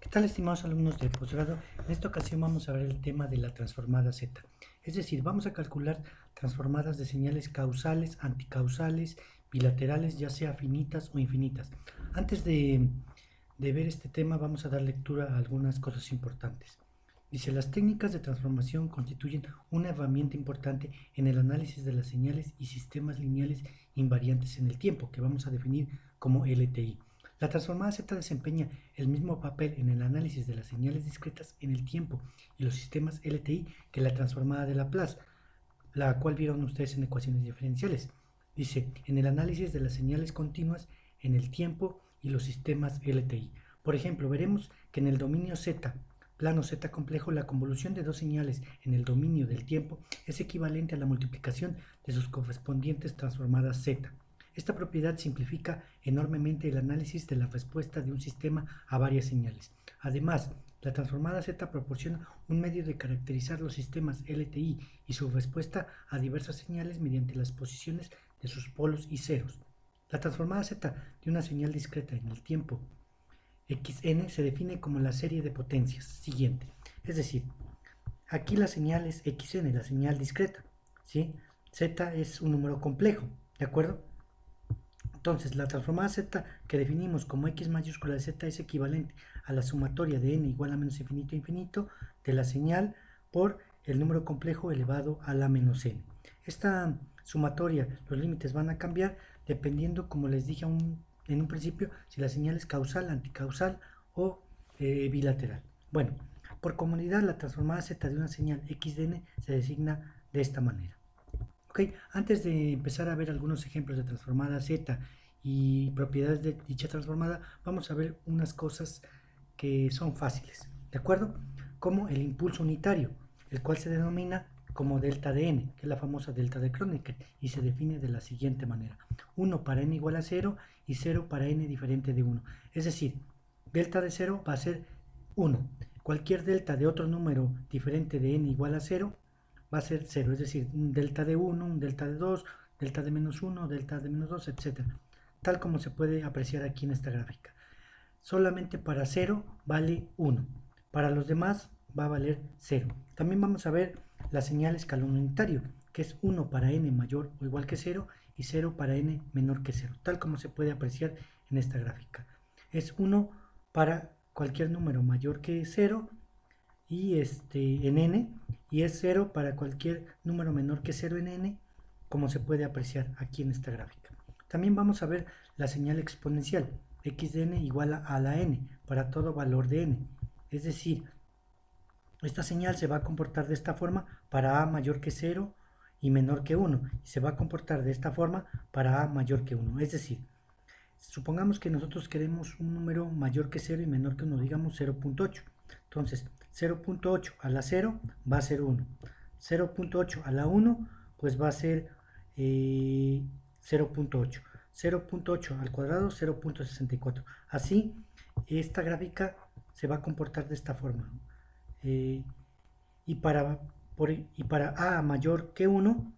¿Qué tal, estimados alumnos de posgrado? En esta ocasión vamos a ver el tema de la transformada Z. Es decir, vamos a calcular transformadas de señales causales, anticausales, bilaterales, ya sea finitas o infinitas. Antes de ver este tema, vamos a dar lectura a algunas cosas importantes. Dice, las técnicas de transformación constituyen una herramienta importante en el análisis de las señales y sistemas lineales invariantes en el tiempo, que vamos a definir como LTI. La transformada Z desempeña el mismo papel en el análisis de las señales discretas en el tiempo y los sistemas LTI que la transformada de Laplace, la cual vieron ustedes en ecuaciones diferenciales. Dice, en el análisis de las señales continuas en el tiempo y los sistemas LTI. Por ejemplo, veremos que en el dominio Z, plano Z complejo, la convolución de dos señales en el dominio del tiempo es equivalente a la multiplicación de sus correspondientes transformadas Z. Esta propiedad simplifica enormemente el análisis de la respuesta de un sistema a varias señales. Además, la transformada Z proporciona un medio de caracterizar los sistemas LTI y su respuesta a diversas señales mediante las posiciones de sus polos y ceros. La transformada Z de una señal discreta en el tiempo xn se define como la serie de potencias siguiente. Es decir, aquí la señal es xn, la señal discreta, ¿sí? Z es un número complejo, ¿de acuerdo? Entonces, la transformada Z que definimos como x mayúscula de Z es equivalente a la sumatoria de n igual a menos infinito a infinito de la señal por el número complejo elevado a la menos n. Esta sumatoria, los límites van a cambiar dependiendo, como les dije en un principio, si la señal es causal, anticausal o bilateral. Bueno, por comodidad, la transformada Z de una señal x de n se designa de esta manera. Ok, antes de empezar a ver algunos ejemplos de transformada Z y propiedades de dicha transformada, vamos a ver unas cosas que son fáciles, ¿de acuerdo? Como el impulso unitario, el cual se denomina como delta de n, que es la famosa delta de Kronecker, y se define de la siguiente manera: 1 para n igual a 0 y 0 para n diferente de 1. Es decir, delta de 0 va a ser 1. Cualquier delta de otro número diferente de n igual a 0 va a ser 0, es decir, un delta de 1, un delta de 2, delta de menos 1, delta de menos 2, etc. Tal como se puede apreciar aquí en esta gráfica. Solamente para 0 vale 1, para los demás va a valer 0. También vamos a ver la señal escalón unitario, que es 1 para n mayor o igual que 0 y 0 para n menor que 0, tal como se puede apreciar en esta gráfica. Es 1 para cualquier número mayor que 0 y en n, y es 0 para cualquier número menor que 0 en n, como se puede apreciar aquí en esta gráfica. También vamos a ver la señal exponencial, x de n igual a la n, para todo valor de n. Es decir, esta señal se va a comportar de esta forma para a mayor que 0 y menor que 1, y se va a comportar de esta forma para a mayor que 1. Es decir, supongamos que nosotros queremos un número mayor que 0 y menor que 1, digamos 0.8. Entonces, 0.8 a la 0 va a ser 1. 0.8 a la 1, pues va a ser 0.8. 0.8 al cuadrado, 0.64. Así, esta gráfica se va a comportar de esta forma. Y para a mayor que 1,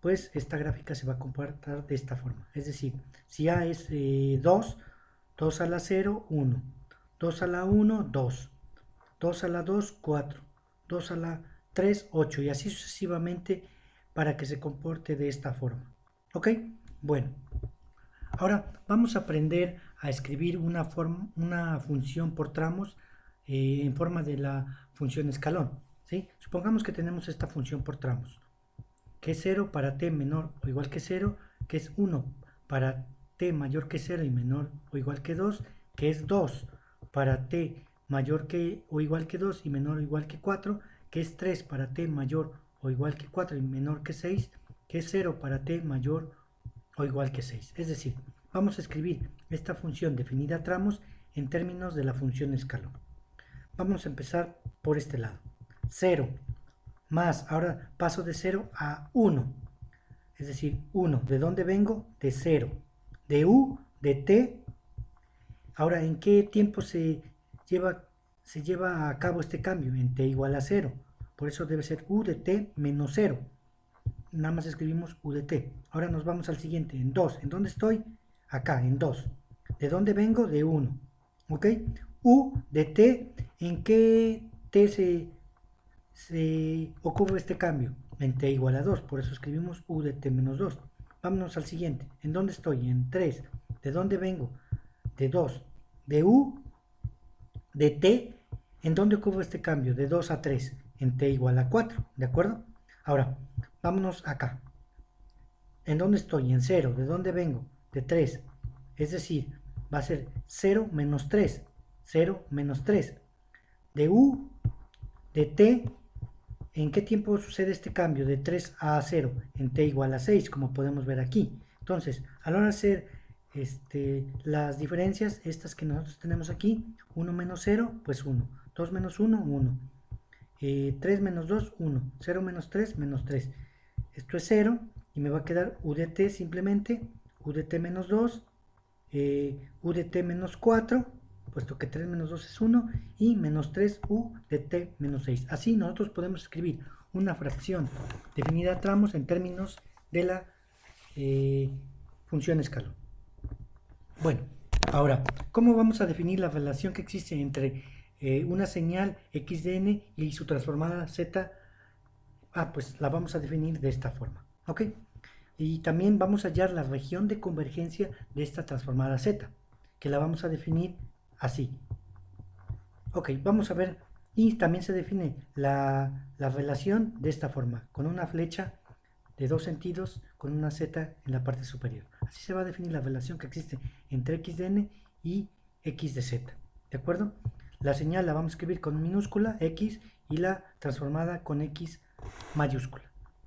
pues esta gráfica se va a comportar de esta forma. Es decir, si a es 2, 2 a la 0, 1. 2 a la 1, 2. 2 a la 2, 4, 2 a la 3, 8, y así sucesivamente para que se comporte de esta forma. ¿Ok? Bueno, ahora vamos a aprender a escribir una función por tramos en forma de la función escalón. ¿Sí? Supongamos que tenemos esta función por tramos, que es 0 para t menor o igual que 0, que es 1 para t mayor que 0 y menor o igual que 2, que es 2 para t mayor que o igual que 2 y menor o igual que 4, que es 3 para t mayor o igual que 4 y menor que 6, que es 0 para t mayor o igual que 6. Es decir, vamos a escribir esta función definida a tramos en términos de la función escalón. Vamos a empezar por este lado. 0 más, ahora paso de 0 a 1. Es decir, 1. ¿De dónde vengo? De 0. De u, de t. Ahora, ¿en qué tiempo se lleva a cabo este cambio? En t igual a 0. Por eso debe ser u de t menos 0. Nada más escribimos u de t. Ahora nos vamos al siguiente, en 2. ¿En dónde estoy? Acá, en 2. ¿De dónde vengo? De 1. ¿Ok? u de t, ¿en qué t se ocurre este cambio? En t igual a 2, por eso escribimos u de t menos 2. Vámonos al siguiente. ¿En dónde estoy? En 3. ¿De dónde vengo? De 2. De u de t, ¿en dónde ocurre este cambio? De 2 a 3, en t igual a 4, ¿de acuerdo? Ahora, vámonos acá. ¿En dónde estoy? En 0. ¿De dónde vengo? De 3. Es decir, va a ser 0 menos 3. 0 menos 3. De u de t, ¿en qué tiempo sucede este cambio? De 3 a 0, en t igual a 6, como podemos ver aquí. Entonces, a la hora de hacer las diferencias, estas que nosotros tenemos aquí, 1 menos 0, pues 1. 2 menos 1, 1. 3 menos 2, 1. 0 menos 3, menos 3. Esto es 0 y me va a quedar u de t simplemente, u de t menos 2, u de t menos 4, puesto que 3 menos 2 es 1, y menos 3 u de t menos 6. Así nosotros podemos escribir una fracción definida a tramos en términos de la función escalón. Bueno, ahora, ¿cómo vamos a definir la relación que existe entre una señal x de n y su transformada z? Pues la vamos a definir de esta forma, ¿ok? Y también vamos a hallar la región de convergencia de esta transformada z, que la vamos a definir así. Ok, vamos a ver, y también se define la relación de esta forma, con una flecha de dos sentidos con una z en la parte superior. Así se va a definir la relación que existe entre x de n y x de z, ¿de acuerdo? La señal la vamos a escribir con minúscula x y la transformada con x mayúscula.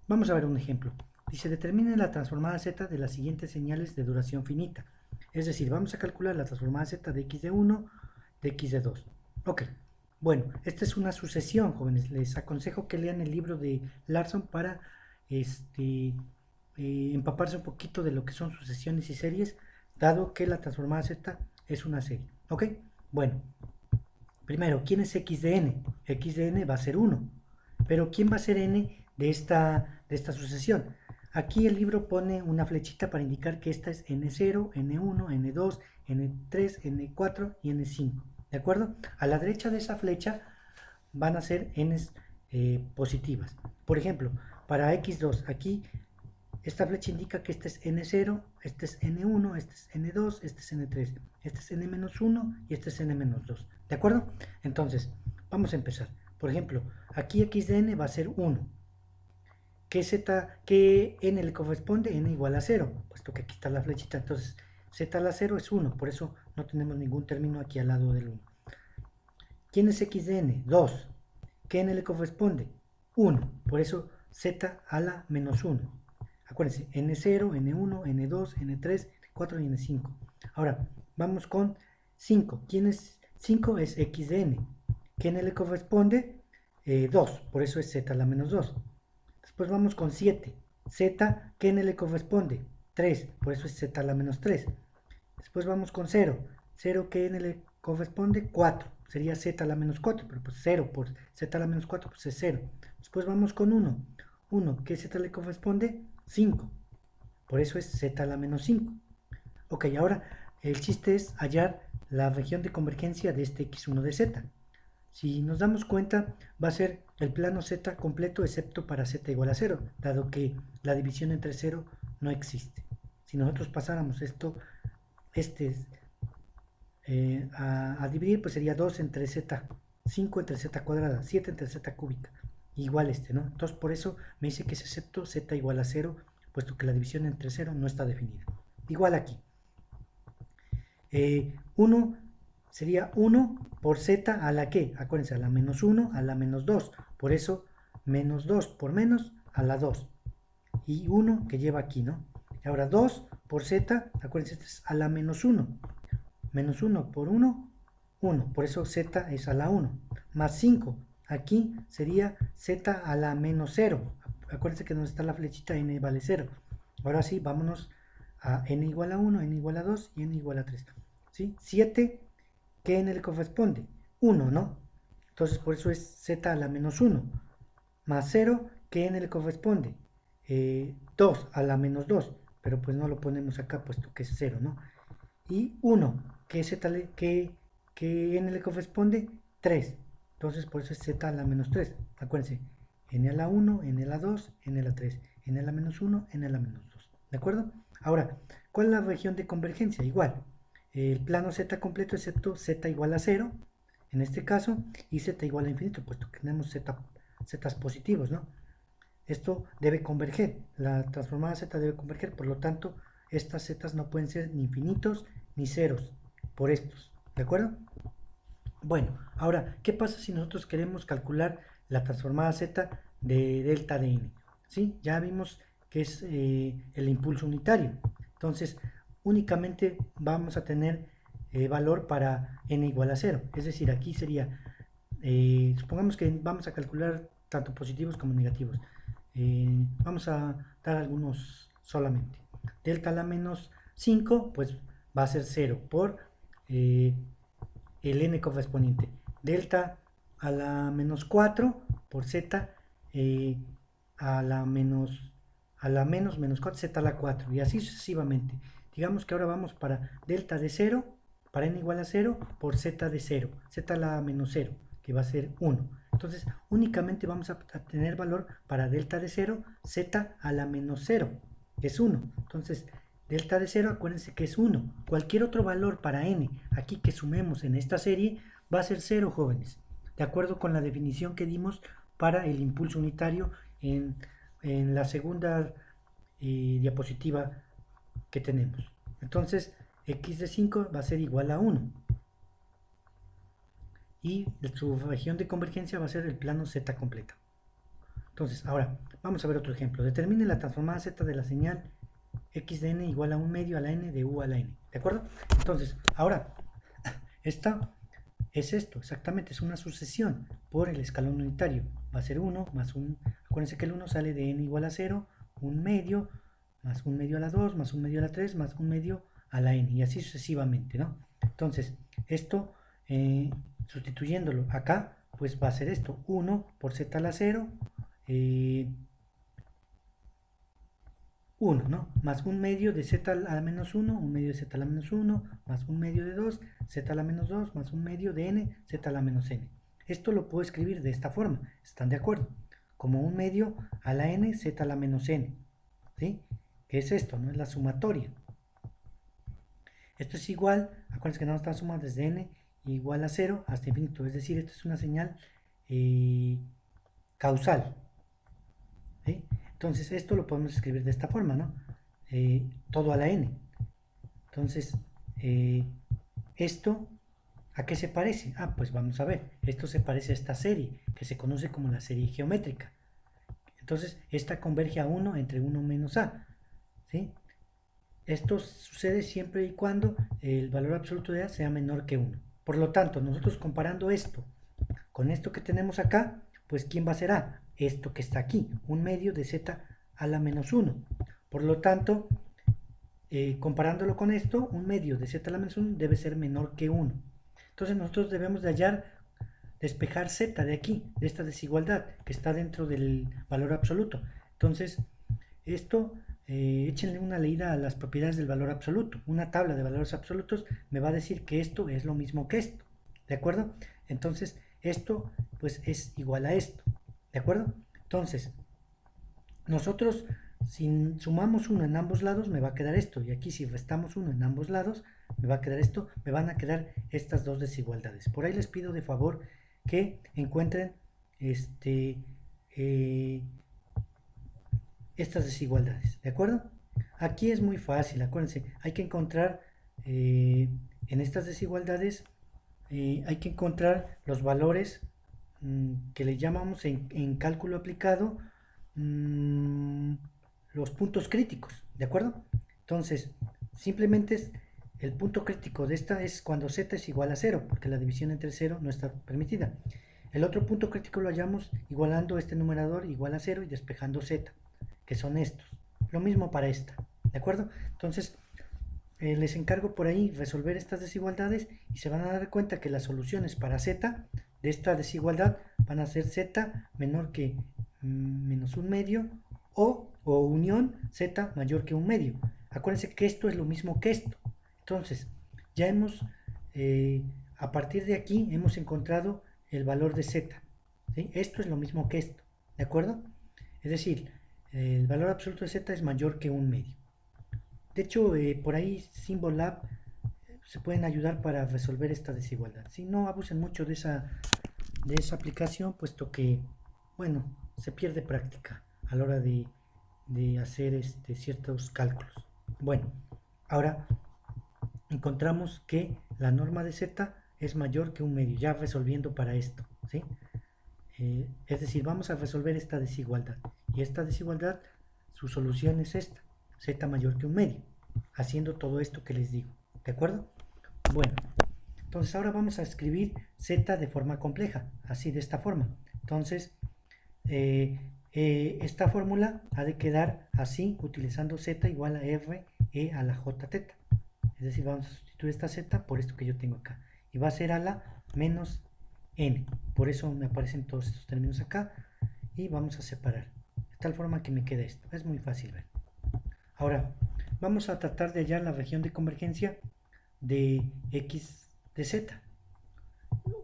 Vamos a ver un ejemplo. Dice, determine la transformada z de las siguientes señales de duración finita. Es decir, vamos a calcular la transformada z de x de 1, de x de 2. Ok, bueno, esta es una sucesión, jóvenes. Les aconsejo que lean el libro de Larson para empaparse un poquito de lo que son sucesiones y series, dado que la transformada z es una serie. Ok, bueno, primero, ¿quién es x de n? X de n va a ser 1, pero ¿quién va a ser n de esta sucesión? Aquí el libro pone una flechita para indicar que esta es n0, n1, n2, n3, n4 y n5, ¿de acuerdo? A la derecha de esa flecha van a ser n's positivas. Por ejemplo, para x2, aquí esta flecha indica que este es n0, este es n1, este es n2, este es n3, este es n-1 y este es n-2, ¿de acuerdo? Entonces, vamos a empezar. Por ejemplo, aquí x de n va a ser 1. ¿Qué n le corresponde? N igual a 0, puesto que aquí está la flechita. Entonces, z a la 0 es 1, por eso no tenemos ningún término aquí al lado del 1. ¿Quién es x de n? 2. ¿Qué n le corresponde? 1, por eso z a la menos 1. Acuérdense, n0, n1, n2, n3, n4 y n5. Ahora, vamos con 5. ¿Quién es 5? Es x de n. ¿Qué n le corresponde? 2, por eso es z a la menos 2. Después vamos con 7. Z, ¿qué n le corresponde? 3, por eso es z a la menos 3. Después vamos con 0. 0, ¿qué n le corresponde? 4. Sería z a la menos 4, pero pues 0 por z a la menos 4 pues es 0. Después vamos con 1. 1, ¿qué z le corresponde? 5. Por eso es z a la menos 5. Ok, ahora el chiste es hallar la región de convergencia de este x1 de z. Si nos damos cuenta, va a ser el plano z completo excepto para z igual a 0, dado que la división entre 0 no existe. Si nosotros pasáramos a dividir, pues sería 2 entre z, 5 entre z cuadrada, 7 entre z cúbica, igual ¿no? Entonces por eso me dice que es excepto z igual a 0, puesto que la división entre 0 no está definida. Igual aquí. 1 sería 1 por z a la que, acuérdense, a la menos 1 a la menos 2, por eso menos 2 por menos a la 2, y 1 que lleva aquí, ¿no? Y ahora 2 por z, acuérdense, este es a la menos 1, menos 1 por 1, 1, por eso z es a la 1, más 5, aquí sería z a la menos 0, acuérdense que donde está la flechita n vale 0, ahora sí, vámonos a n igual a 1, n igual a 2 y n igual a 3, ¿sí? 7, ¿qué n le corresponde? 1, ¿no? Entonces por eso es z a la menos 1, más 0, ¿qué n le corresponde? 2 a la menos 2, pero pues no lo ponemos acá puesto que es 0, ¿no? Y 1, ¿qué que n le corresponde 3. Entonces por eso es z a la menos 3. Acuérdense, n a la 1, n a la 2, n a la 3, n a la menos 1, n a la menos 2. ¿De acuerdo? Ahora, ¿cuál es la región de convergencia? Igual, el plano z completo excepto z igual a 0, en este caso, y z igual a infinito, puesto que tenemos zetas positivos, ¿no? Esto debe converger, la transformada z debe converger, por lo tanto, estas zetas no pueden ser ni infinitos ni ceros, por estos, ¿de acuerdo? Bueno, ahora, ¿qué pasa si nosotros queremos calcular la transformada z de delta de n? ¿Sí? Ya vimos que es el impulso unitario, entonces únicamente vamos a tener valor para n igual a 0, es decir, aquí sería, supongamos que vamos a calcular tanto positivos como negativos, vamos a dar algunos solamente. Delta a la menos 5, pues va a ser 0 por el n correspondiente. Delta a la menos 4 por z a la menos 4, z a la 4, y así sucesivamente. Digamos que ahora vamos para delta de 0, para n igual a 0, por z de 0, z a la menos 0, que va a ser 1. Entonces, únicamente vamos a tener valor para delta de 0, z a la menos 0, que es 1. Entonces, delta de 0, acuérdense que es 1. Cualquier otro valor para n, aquí que sumemos en esta serie, va a ser 0, jóvenes. De acuerdo con la definición que dimos para el impulso unitario en la segunda diapositiva que tenemos. Entonces, x de 5 va a ser igual a 1. Y su región de convergencia va a ser el plano z completa. Entonces, ahora, vamos a ver otro ejemplo. Determine la transformada z de la señal x de n igual a 1 medio a la n de u a la n. ¿De acuerdo? Entonces, ahora, esta es esto, exactamente, es una sucesión por el escalón unitario. Va a ser 1 más 1, acuérdense que el 1 sale de n igual a 0, 1 medio, más 1 medio a la 2, más 1 medio a la 3, más 1 medio a la n, y así sucesivamente, ¿no? Entonces, esto, sustituyéndolo acá, pues va a ser esto, 1 por z a la 0, 1, ¿no? Más 1 medio de z a la menos 1, 1 medio de z a la menos 1, más 1 medio de 2, z a la menos 2, más 1 medio de n, z a la menos n. Esto lo puedo escribir de esta forma, ¿están de acuerdo? Como 1 medio a la n, z a la menos n, ¿sí? ¿Qué es esto? ¿No? Es la sumatoria. Esto es igual, acuérdense que no está suma desde n igual a 0 hasta infinito, es decir, esto es una señal causal, ¿sí? Entonces esto lo podemos escribir de esta forma, ¿no? Todo a la n. Entonces, esto, ¿a qué se parece? Ah, pues vamos a ver, esto se parece a esta serie, que se conoce como la serie geométrica. Entonces, esta converge a 1 entre 1 menos a, ¿sí? Esto sucede siempre y cuando el valor absoluto de a sea menor que 1. Por lo tanto, nosotros comparando esto con esto que tenemos acá, pues ¿quién va a ser a? Esto que está aquí, 1 medio de z a la menos 1. Por lo tanto, comparándolo con esto, 1 medio de z a la menos 1 debe ser menor que 1. Entonces nosotros debemos de despejar z de aquí, de esta desigualdad que está dentro del valor absoluto. Entonces, esto, échenle una leída a las propiedades del valor absoluto. Una tabla de valores absolutos me va a decir que esto es lo mismo que esto, ¿de acuerdo? Entonces, esto pues es igual a esto, ¿de acuerdo? Entonces, nosotros si sumamos 1 en ambos lados me va a quedar esto, y aquí si restamos 1 en ambos lados me va a quedar esto, me van a quedar estas dos desigualdades. Por ahí les pido de favor que encuentren estas desigualdades, ¿de acuerdo? Aquí es muy fácil, acuérdense, hay que encontrar en estas desigualdades hay que encontrar los valores que le llamamos en cálculo aplicado los puntos críticos, ¿de acuerdo? Entonces, simplemente el punto crítico de esta es cuando z es igual a 0, porque la división entre 0 no está permitida. El otro punto crítico lo hallamos igualando este numerador igual a 0 y despejando z, que son estos. Lo mismo para esta, ¿de acuerdo? Entonces, les encargo por ahí resolver estas desigualdades y se van a dar cuenta que las soluciones para z de esta desigualdad van a ser z menor que menos 1 medio o unión z mayor que 1 medio. Acuérdense que esto es lo mismo que esto. Entonces, ya hemos a partir de aquí hemos encontrado el valor de z, ¿sí? Esto es lo mismo que esto, ¿de acuerdo? Es decir, el valor absoluto de z es mayor que 1/2. De hecho, por ahí Symbolab se pueden ayudar para resolver esta desigualdad. Si no abusen mucho de esa aplicación, puesto que, bueno, se pierde práctica a la hora de hacer ciertos cálculos. Bueno, ahora encontramos que la norma de z es mayor que 1/2, ya resolviendo para esto, ¿sí? Es decir, vamos a resolver esta desigualdad, y esta desigualdad, su solución es esta, z mayor que 1/2, haciendo todo esto que les digo, ¿de acuerdo? Bueno, entonces ahora vamos a escribir z de forma compleja, así de esta forma. Entonces, esta fórmula ha de quedar así, utilizando z igual a r e a la j teta. Es decir, vamos a sustituir esta z por esto que yo tengo acá. Y va a ser a la menos n. Por eso me aparecen todos estos términos acá. Y vamos a separar. De tal forma que me queda esto. Es muy fácil ver. Ahora, vamos a tratar de hallar la región de convergencia de x de z.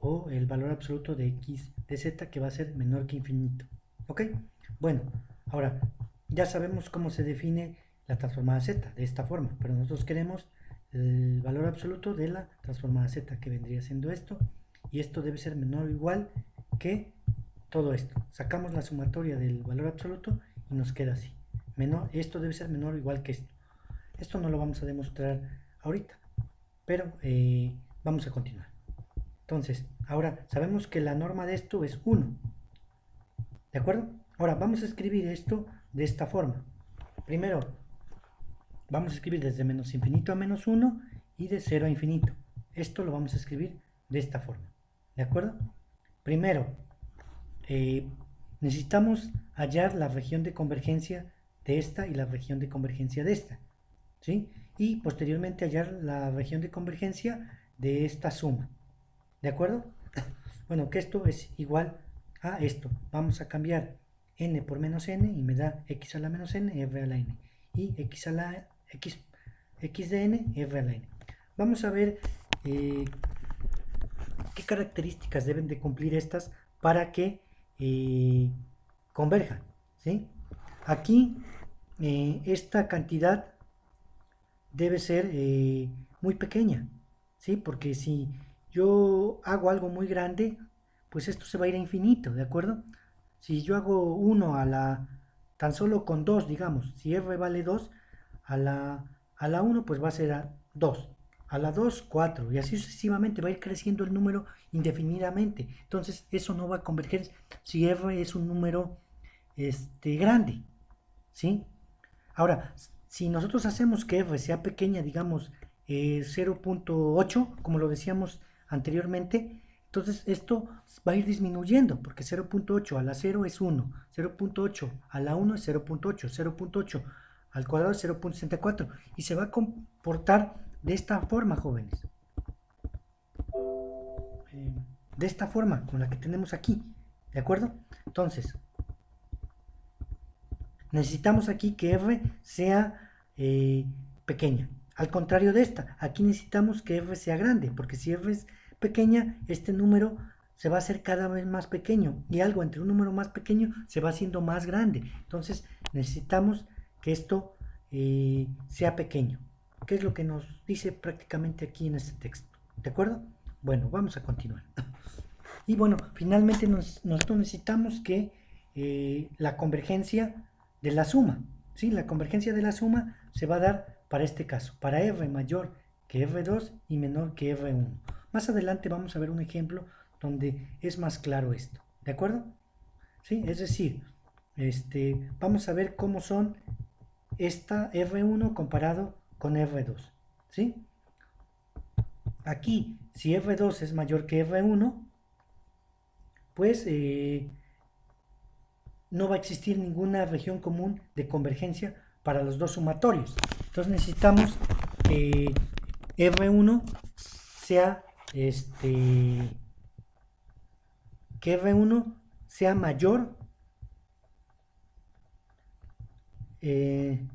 O el valor absoluto de x de z, que va a ser menor que infinito. ¿Ok? Bueno, ahora ya sabemos cómo se define la transformada z, de esta forma. Pero nosotros queremos el valor absoluto de la transformada z, que vendría siendo esto, y esto debe ser menor o igual que todo esto. Sacamos la sumatoria del valor absoluto y nos queda así. Esto debe ser menor o igual que esto. Esto no lo vamos a demostrar ahorita, pero vamos a continuar. Entonces, ahora sabemos que la norma de esto es 1. ¿De acuerdo? Ahora vamos a escribir esto de esta forma. Primero, vamos a escribir desde menos infinito a menos 1 y de 0 a infinito. Esto lo vamos a escribir de esta forma. ¿De acuerdo? Primero, necesitamos hallar la región de convergencia de esta y la región de convergencia de esta, ¿sí? Y posteriormente hallar la región de convergencia de esta suma. ¿De acuerdo? Bueno, que esto es igual a esto. Vamos a cambiar n por menos n y me da x a la menos n, r a la n. Y x a la x de n, r a la n. Vamos a ver qué características deben de cumplir estas para que converjan, ¿sí? Aquí esta cantidad debe ser muy pequeña, ¿sí? Porque si yo hago algo muy grande, pues esto se va a ir a infinito, ¿de acuerdo? Si yo hago 1 a la, tan solo con 2, digamos, si r vale 2, a la 1 pues va a ser a 2, a la 2, 4, y así sucesivamente va a ir creciendo el número indefinidamente. Entonces eso no va a converger si r es un número grande, ¿sí? Ahora, si nosotros hacemos que r sea pequeña, digamos 0.8, como lo decíamos anteriormente, entonces esto va a ir disminuyendo, porque 0.8 a la 0 es 1, 0.8 a la 1 es 0.8, 0.8 al cuadrado es 0.64, y se va a comportar de esta forma, jóvenes. De esta forma, con la que tenemos aquí, ¿de acuerdo? Entonces, necesitamos aquí que r sea pequeña. Al contrario de esta, aquí necesitamos que r sea grande, porque si r es pequeña, este número se va a hacer cada vez más pequeño, y algo entre un número más pequeño se va haciendo más grande. Entonces necesitamos que esto sea pequeño, que es lo que nos dice prácticamente aquí en este texto. ¿De acuerdo? Bueno, vamos a continuar. Y bueno, finalmente nosotros necesitamos que la convergencia de la suma, ¿sí? La convergencia de la suma se va a dar para este caso, para r mayor que r2 y menor que r1. Más adelante vamos a ver un ejemplo donde es más claro esto, ¿de acuerdo? ¿Sí? Es decir, vamos a ver cómo son esta r1 comparado con r2, ¿sí? Aquí, si r2 es mayor que r1, pues no va a existir ninguna región común de convergencia para los dos sumatorios. Entonces necesitamos que R1 sea que R1 sea mayor que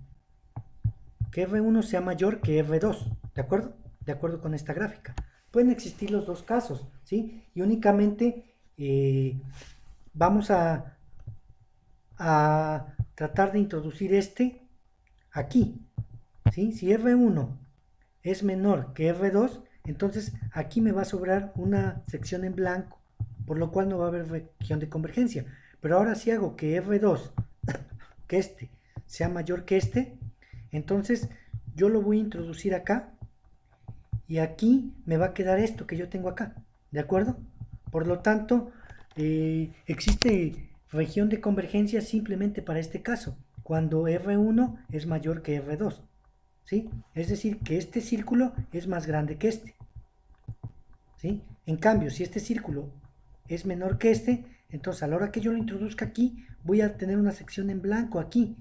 R1 sea mayor que R2, ¿de acuerdo? De acuerdo con esta gráfica. pueden existir los dos casos, ¿sí? Y únicamente vamos a tratar de introducir este aquí, ¿sí? Si R1 es menor que R2, entonces aquí me va a sobrar una sección en blanco, por lo cual no va a haber región de convergencia. Pero ahora si hago que R2, que este, sea mayor que este, entonces yo lo voy a introducir acá y aquí me va a quedar esto que yo tengo acá, ¿de acuerdo? Por lo tanto, existe región de convergencia simplemente para este caso, cuando R1 es mayor que R2, ¿sí? Es decir, que este círculo es más grande que este, ¿sí? En cambio, si este círculo es menor que este, entonces a la hora que yo lo introduzca aquí, voy a tener una sección en blanco aquí,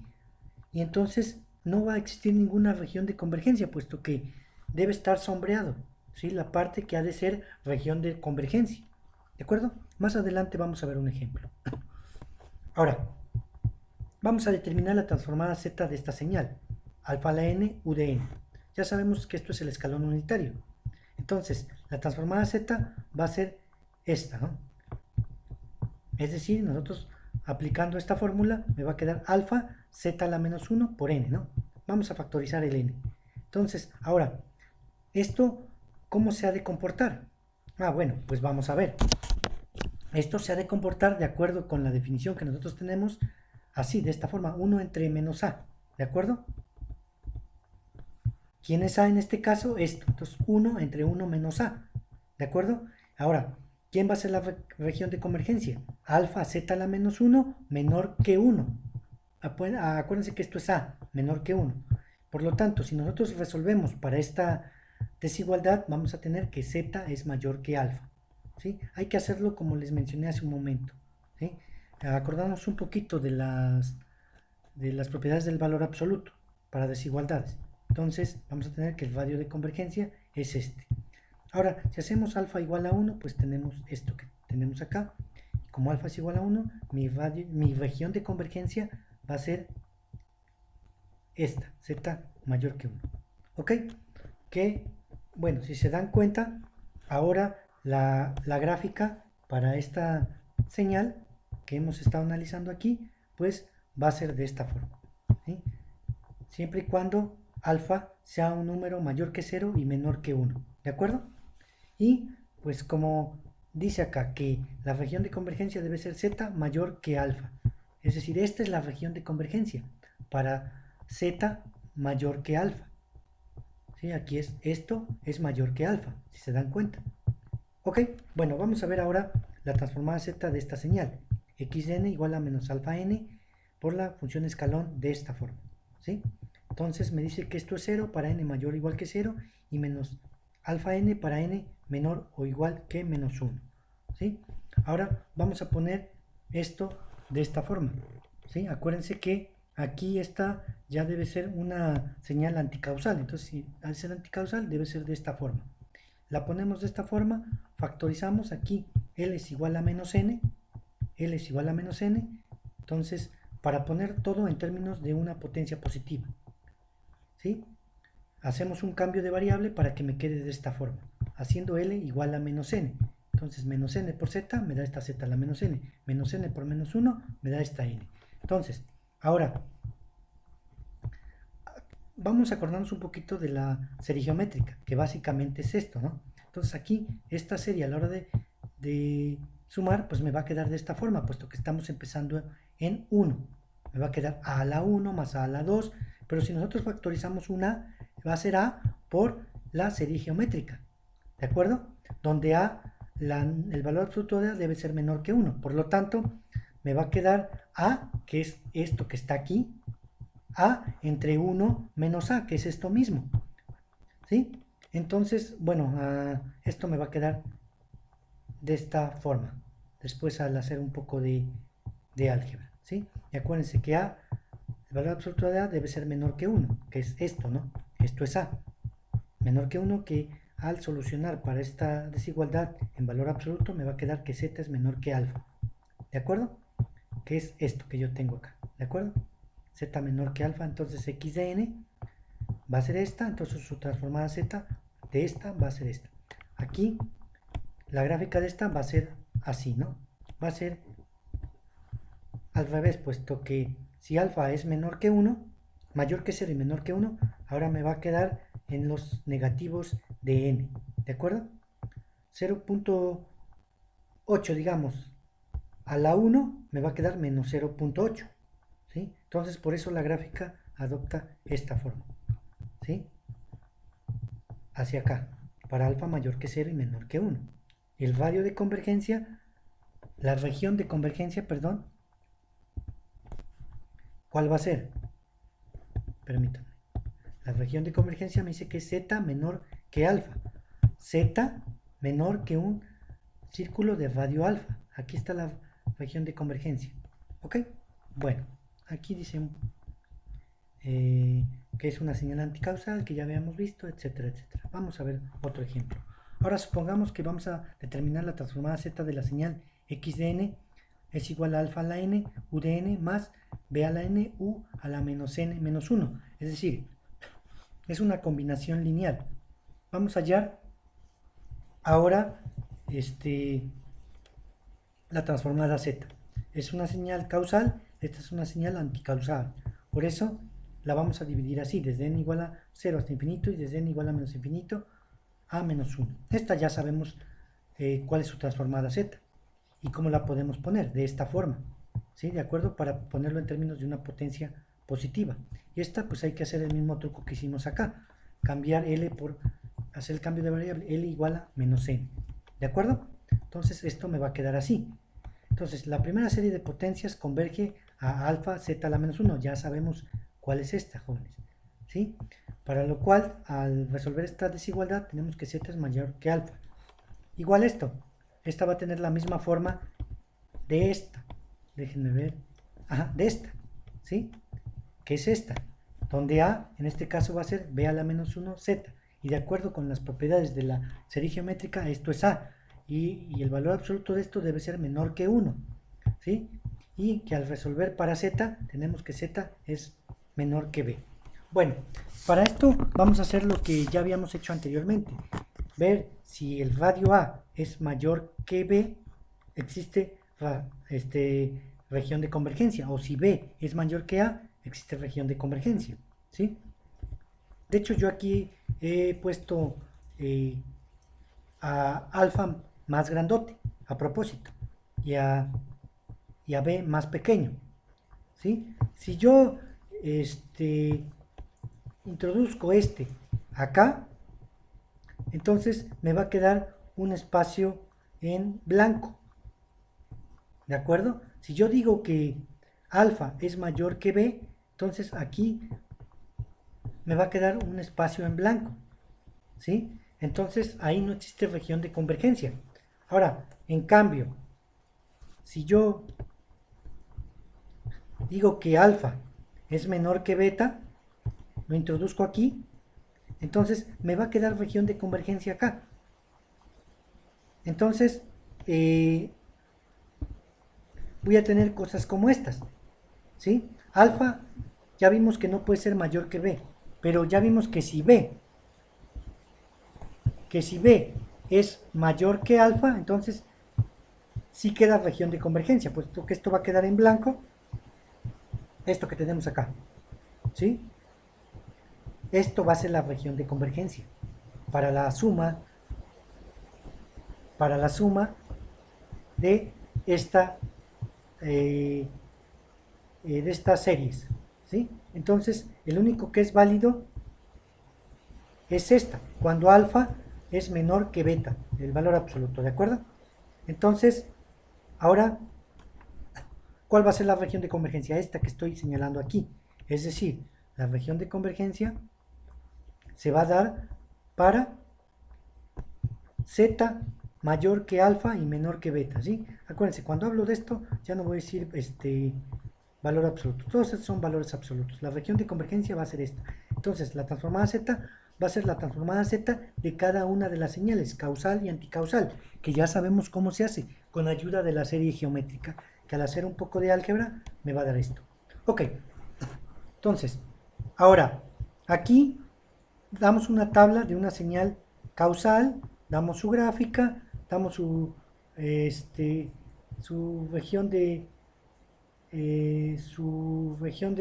y entonces no va a existir ninguna región de convergencia, puesto que debe estar sombreado, ¿sí? La parte que ha de ser región de convergencia, ¿de acuerdo? Más adelante vamos a ver un ejemplo. Ahora, vamos a determinar la transformada z de esta señal, alfa a la n, u de n. Ya sabemos que esto es el escalón unitario. Entonces, la transformada z va a ser esta, ¿no? Es decir, nosotros aplicando esta fórmula me va a quedar alfa z a la menos 1 por n, ¿no? Vamos a factorizar el n. Entonces, ahora, ¿esto cómo se ha de comportar? Bueno, pues vamos a ver. Esto se ha de comportar de acuerdo con la definición que nosotros tenemos, así, de esta forma, 1 entre menos a, ¿de acuerdo? ¿Quién es a en este caso? Esto. Entonces, 1 entre 1 menos a, ¿de acuerdo? Ahora, ¿quién va a ser la región de convergencia? Alfa z a la menos 1 menor que 1. Acuérdense que esto es a, menor que 1. Por lo tanto, si nosotros resolvemos para esta desigualdad, vamos a tener que z es mayor que alfa, ¿sí? Hay que hacerlo como les mencioné hace un momento, ¿sí? Acordarnos un poquito de las propiedades del valor absoluto para desigualdades. Entonces, vamos a tener que el radio de convergencia es este. Ahora, si hacemos alfa igual a 1, pues tenemos esto que tenemos acá. Como alfa es igual a 1, mi región de convergencia va a ser esta, z mayor que 1. ¿Ok? Que, bueno, si se dan cuenta, ahora la gráfica para esta señal que hemos estado analizando aquí, pues va a ser de esta forma, ¿sí? Siempre y cuando alfa sea un número mayor que 0 y menor que 1, ¿de acuerdo? Y pues como dice acá que la región de convergencia debe ser z mayor que alfa, es decir, esta es la región de convergencia para z mayor que alfa, ¿sí? Aquí esto es mayor que alfa, si se dan cuenta. Ok, bueno, vamos a ver ahora la transformada z de esta señal, xn igual a menos alfa n por la función escalón de esta forma, ¿sí? Entonces me dice que esto es 0 para n mayor o igual que 0 y menos alfa n para n menor o igual que menos 1, ¿sí? Ahora vamos a poner esto de esta forma, ¿sí? Acuérdense que aquí esta ya debe ser una señal anticausal, entonces si al ser anticausal debe ser de esta forma. La ponemos de esta forma, factorizamos aquí, L es igual a menos n, L es igual a menos n, entonces para poner todo en términos de una potencia positiva, ¿sí? Hacemos un cambio de variable para que me quede de esta forma, haciendo L igual a menos n, entonces menos n por z me da esta z a la menos n por menos 1 me da esta n. Entonces, ahora, vamos a acordarnos un poquito de la serie geométrica, que básicamente es esto, ¿no? Entonces aquí, esta serie a la hora de sumar, pues me va a quedar de esta forma, puesto que estamos empezando en 1. Me va a quedar a la 1 más a la 2, pero si nosotros factorizamos una, va a ser a por la serie geométrica, ¿de acuerdo? Donde el valor absoluto de a debe ser menor que 1, por lo tanto, me va a quedar a, que es esto que está aquí, a entre 1 menos a, que es esto mismo, ¿sí? Entonces, bueno, esto me va a quedar de esta forma, después al hacer un poco de álgebra, ¿sí? Y acuérdense que a, el valor absoluto de a debe ser menor que 1, que es esto, ¿no? Esto es a, menor que 1, que al solucionar para esta desigualdad en valor absoluto me va a quedar que z es menor que alfa, ¿de acuerdo? Que es esto que yo tengo acá, ¿de acuerdo? Z menor que alfa, entonces x de n va a ser esta, entonces su transformada z de esta va a ser esta. aquí la gráfica de esta va a ser así, ¿no? Va a ser al revés, puesto que si alfa es menor que 1, mayor que 0 y menor que 1, ahora me va a quedar en los negativos de n, ¿de acuerdo? 0.8, digamos, a la 1 me va a quedar menos 0.8, ¿sí? Entonces, por eso la gráfica adopta esta forma, ¿sí? Hacia acá, para alfa mayor que 0 y menor que 1. El radio de convergencia, la región de convergencia, perdón, ¿cuál va a ser? Permítanme. La región de convergencia me dice que es z menor que alfa. Z menor que un círculo de radio alfa. Aquí está la región de convergencia. ¿Ok? Bueno, aquí dice que es una señal anticausal que ya habíamos visto, etcétera, etcétera. Vamos a ver otro ejemplo. Ahora supongamos que vamos a determinar la transformada z de la señal x de n es igual a alfa a la n, u de n más b a la n, u a la menos n menos 1. Es decir, es una combinación lineal. Vamos a hallar ahora la transformada z. Es una señal causal, esta es una señal anticausal. Por eso la vamos a dividir así, desde n igual a 0 hasta infinito y desde n igual a menos infinito a menos 1. Esta ya sabemos cuál es su transformada z y cómo la podemos poner, de esta forma, ¿sí? ¿De acuerdo? Para ponerlo en términos de una potencia positiva. Y esta pues hay que hacer el mismo truco que hicimos acá, cambiar L por, hacer el cambio de variable, L igual a menos N, ¿de acuerdo? Entonces esto me va a quedar así. Entonces la primera serie de potencias converge a alfa z a la menos 1, ya sabemos cuál es esta, jóvenes, ¿sí? Para lo cual, al resolver esta desigualdad, tenemos que z es mayor que alfa. Igual esto, esta va a tener la misma forma de esta, déjenme ver, de esta, ¿sí? Que es esta, donde a, en este caso va a ser b a la menos 1 z, y de acuerdo con las propiedades de la serie geométrica, esto es a, y el valor absoluto de esto debe ser menor que 1, ¿sí? Y que al resolver para z, tenemos que z es menor que b. Bueno, para esto vamos a hacer lo que ya habíamos hecho anteriormente, ver si el radio A es mayor que B, existe región de convergencia, o si B es mayor que A, existe región de convergencia, ¿sí? De hecho, yo aquí he puesto a alfa más grandote, a propósito, y a B más pequeño, ¿sí? Si yo introduzco acá, entonces me va a quedar un espacio en blanco, ¿de acuerdo? Si yo digo que alfa es mayor que b, entonces aquí me va a quedar un espacio en blanco, ¿sí? Entonces ahí no existe región de convergencia. Ahora, en cambio, si yo digo que alfa es menor que beta, lo introduzco aquí, entonces me va a quedar región de convergencia acá. Entonces voy a tener cosas como estas, ¿sí? Alfa ya vimos que no puede ser mayor que b, pero ya vimos que si b es mayor que alfa, entonces sí queda región de convergencia, puesto que esto va a quedar en blanco, esto que tenemos acá, ¿sí? Esto va a ser la región de convergencia para la suma de estas series, ¿sí? Entonces el único que es válido es esta, cuando alfa es menor que beta, el valor absoluto, ¿de acuerdo? Entonces, ahora, ¿cuál va a ser la región de convergencia? Esta que estoy señalando aquí, es decir, la región de convergencia se va a dar para z mayor que alfa y menor que beta, ¿sí? Acuérdense, cuando hablo de esto, ya no voy a decir valor absoluto, todos estos son valores absolutos. La región de convergencia va a ser esta. Entonces, la transformada z va a ser la transformada z de cada una de las señales, causal y anticausal, que ya sabemos cómo se hace, con ayuda de la serie geométrica, que al hacer un poco de álgebra me va a dar esto. Ok, entonces, ahora, aquí damos una tabla de una señal causal damos su gráfica, damos su región de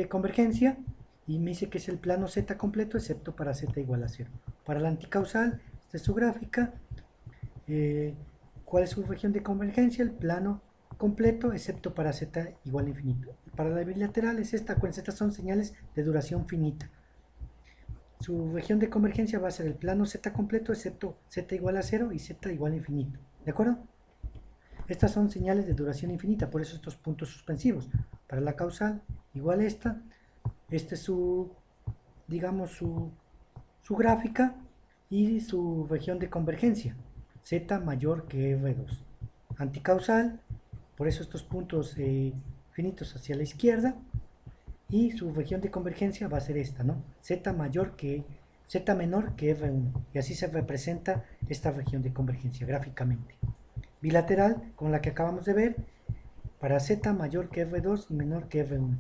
convergencia y me dice que es el plano Z completo excepto para Z igual a 0. Para la anticausal, esta es su gráfica. ¿Cuál es su región de convergencia? El plano completo excepto para Z igual a infinito. Para la bilateral es esta, acuérdense, estas son señales de duración finita. Su región de convergencia va a ser el plano Z completo excepto Z igual a 0 y Z igual a infinito. ¿De acuerdo? Estas son señales de duración infinita, por eso estos puntos suspensivos. Para la causal, igual esta es su, digamos, su gráfica y su región de convergencia, Z mayor que R2. Anticausal, por eso estos puntos finitos hacia la izquierda, y su región de convergencia va a ser esta, ¿no? Z menor que R1, y así se representa esta región de convergencia gráficamente. Bilateral, con la que acabamos de ver, para Z mayor que R2 y menor que R1.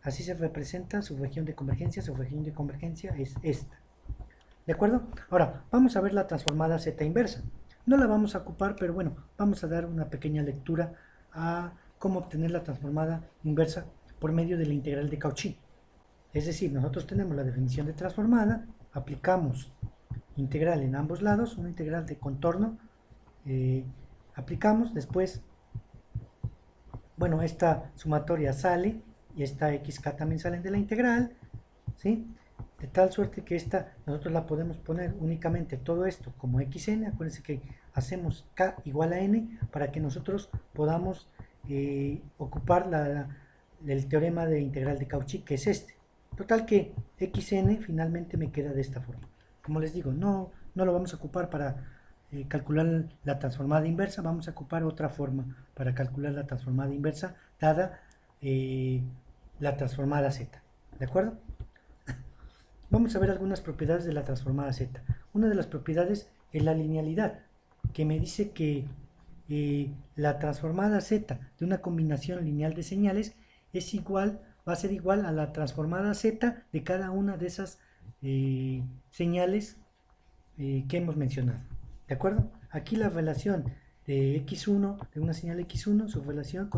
Así se representa su región de convergencia es esta. ¿De acuerdo? Ahora, vamos a ver la transformada Z inversa. No la vamos a ocupar, pero bueno, vamos a dar una pequeña lectura a cómo obtener la transformada inversa por medio de la integral de Cauchy. Es decir, nosotros tenemos la definición de transformada, aplicamos integral en ambos lados, una integral de contorno, aplicamos, después, bueno, esta sumatoria sale y esta xk también salen de la integral, ¿sí? De tal suerte que esta nosotros la podemos poner únicamente todo esto como xn. Acuérdense que hacemos k igual a n para que nosotros podamos ocupar el teorema de integral de Cauchy, que es este. Total que xn finalmente me queda de esta forma. Como les digo, no lo vamos a ocupar para calcular la transformada inversa, vamos a ocupar otra forma para calcular la transformada inversa dada la transformada z. ¿De acuerdo? Vamos a ver algunas propiedades de la transformada z. Una de las propiedades es la linealidad, que me dice que la transformada z de una combinación lineal de señales va a ser igual a la transformada z de cada una de esas señales que hemos mencionado. ¿De acuerdo? Aquí la relación de x1, de una señal x1, su relación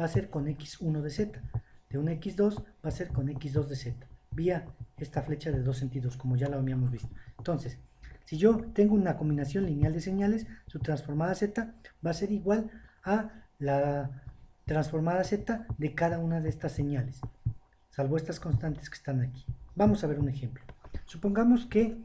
va a ser con x1 de z. De una x2 va a ser con x2 de z. Vía esta flecha de dos sentidos, como ya lo habíamos visto. Entonces, si yo tengo una combinación lineal de señales, su transformada z va a ser igual a la transformada z de cada una de estas señales, salvo estas constantes que están aquí. Vamos a ver un ejemplo. Supongamos que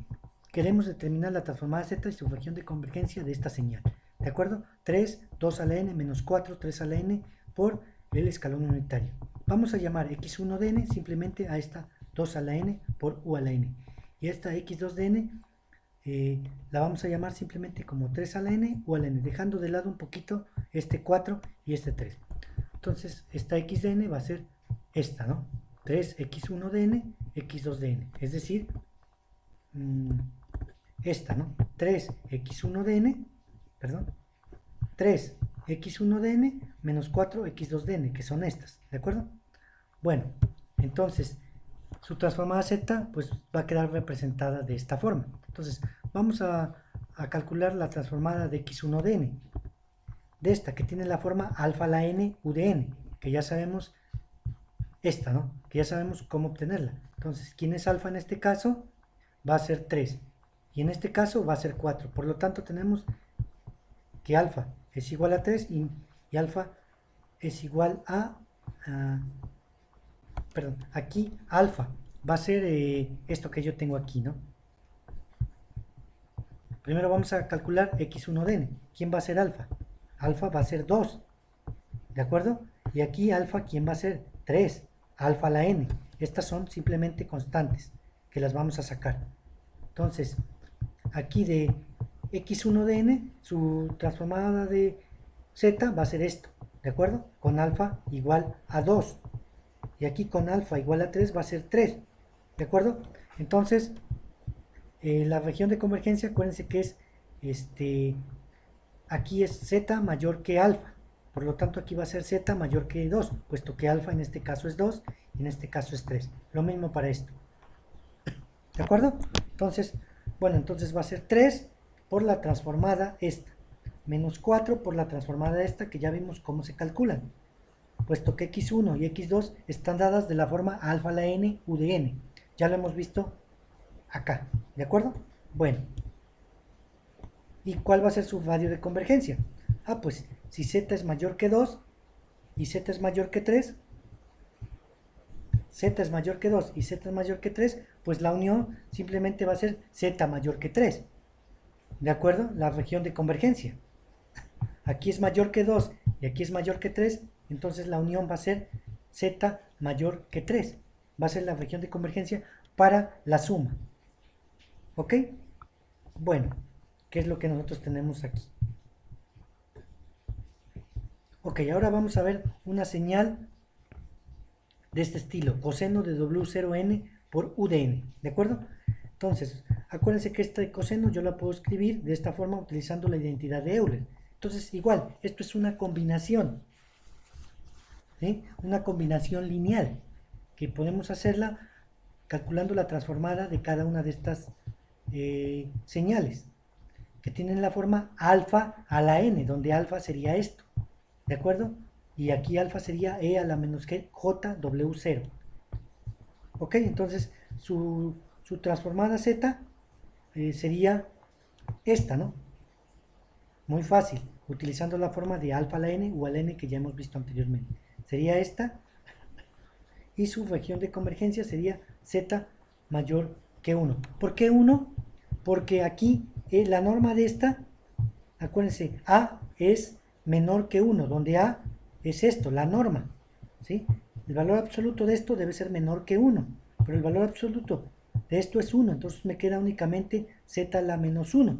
queremos determinar la transformada z y su región de convergencia de esta señal. ¿De acuerdo? 3, 2 a la n, menos 4, 3 a la n por el escalón unitario. Vamos a llamar x1 de n simplemente a esta 2 a la n por u a la n. Y esta x2 de n la vamos a llamar simplemente como 3 a la n, u a la n, dejando de lado un poquito este 4 y este 3. Entonces, esta x de n va a ser esta, ¿no? 3x1 de n, x2 de n. Es decir, esta, ¿no? 3x1 de n, perdón, 3x1 de n menos 4x2 de n, que son estas, ¿de acuerdo? Bueno, entonces, su transformada z pues va a quedar representada de esta forma. Entonces, vamos a calcular la transformada de x1 de n, de esta, que tiene la forma alfa a la n u de n, que ya sabemos esta, ¿no? Que ya sabemos cómo obtenerla. Entonces, ¿quién es alfa en este caso? Va a ser 3. Y en este caso va a ser 4. Por lo tanto, tenemos que alfa es igual a 3 y alfa es igual a... perdón, aquí alfa va a ser esto que yo tengo aquí, ¿no? Primero vamos a calcular x1 de n. ¿Quién va a ser alfa? Alfa va a ser 2, ¿de acuerdo? Y aquí alfa, ¿quién va a ser? 3, alfa a la n. Estas son simplemente constantes que las vamos a sacar. Entonces, aquí de x1 de n, su transformada de z va a ser esto, ¿de acuerdo? Con alfa igual a 2. Y aquí con alfa igual a 3 va a ser 3, ¿de acuerdo? Entonces, la región de convergencia, acuérdense que es, aquí es z mayor que alfa. Por lo tanto, aquí va a ser z mayor que 2, puesto que alfa en este caso es 2 y en este caso es 3. Lo mismo para esto. ¿De acuerdo? Entonces, bueno, entonces va a ser 3 por la transformada esta, menos 4 por la transformada esta, que ya vimos cómo se calculan, puesto que x1 y x2 están dadas de la forma alfa a la n, u de n. Ya lo hemos visto acá, ¿de acuerdo? Bueno, ¿y cuál va a ser su radio de convergencia? Pues si z es mayor que 2 y z es mayor que 3, z es mayor que 2 y z es mayor que 3, pues la unión simplemente va a ser z mayor que 3, ¿de acuerdo? La región de convergencia. Aquí es mayor que 2 y aquí es mayor que 3, entonces la unión va a ser z mayor que 3. Va a ser la región de convergencia para la suma. ¿Ok? Bueno, ¿qué es lo que nosotros tenemos aquí? Ok, ahora vamos a ver una señal de este estilo, coseno de W0n por U de n, ¿de acuerdo? Entonces, acuérdense que este coseno yo la puedo escribir de esta forma utilizando la identidad de Euler. Entonces, igual, esto es una combinación, ¿sí? Una combinación lineal, que podemos hacerla calculando la transformada de cada una de estas señales, que tienen la forma alfa a la n, donde alfa sería esto, ¿de acuerdo? Y aquí alfa sería e a la menos g jw0. Ok, entonces su transformada z sería esta, ¿no? Muy fácil, utilizando la forma de alfa a la n o a la n que ya hemos visto anteriormente. Sería esta, y su región de convergencia sería z mayor que 1. ¿Por qué 1? Porque aquí la norma de esta, acuérdense, a es menor que 1, donde a es esto, la norma, ¿sí? El valor absoluto de esto debe ser menor que 1, pero el valor absoluto de esto es 1, entonces me queda únicamente z a la menos 1,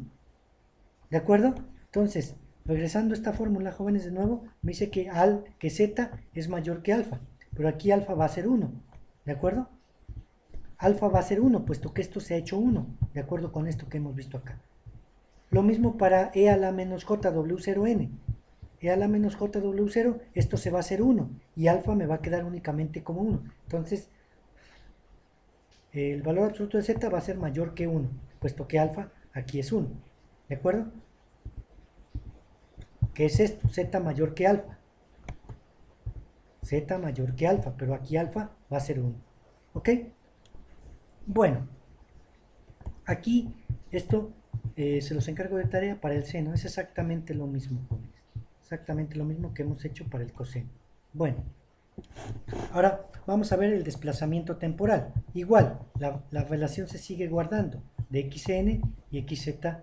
¿de acuerdo? Entonces, regresando a esta fórmula, jóvenes, de nuevo, me dice que z es mayor que alfa, pero aquí alfa va a ser 1, ¿de acuerdo? Alfa va a ser 1, puesto que esto se ha hecho 1, de acuerdo con esto que hemos visto acá. Lo mismo para e a la menos jw0n. E a la menos jw0, esto se va a hacer 1, y alfa me va a quedar únicamente como 1. Entonces, el valor absoluto de z va a ser mayor que 1, puesto que alfa aquí es 1, ¿de acuerdo? ¿Qué es esto? Z mayor que alfa. Z mayor que alfa, pero aquí alfa va a ser 1. ¿Ok? Bueno, aquí esto se los encargo de tarea para el seno. Es exactamente lo mismo, jóvenes. Exactamente lo mismo que hemos hecho para el coseno. Bueno, ahora vamos a ver el desplazamiento temporal. Igual, la relación se sigue guardando de xn y xz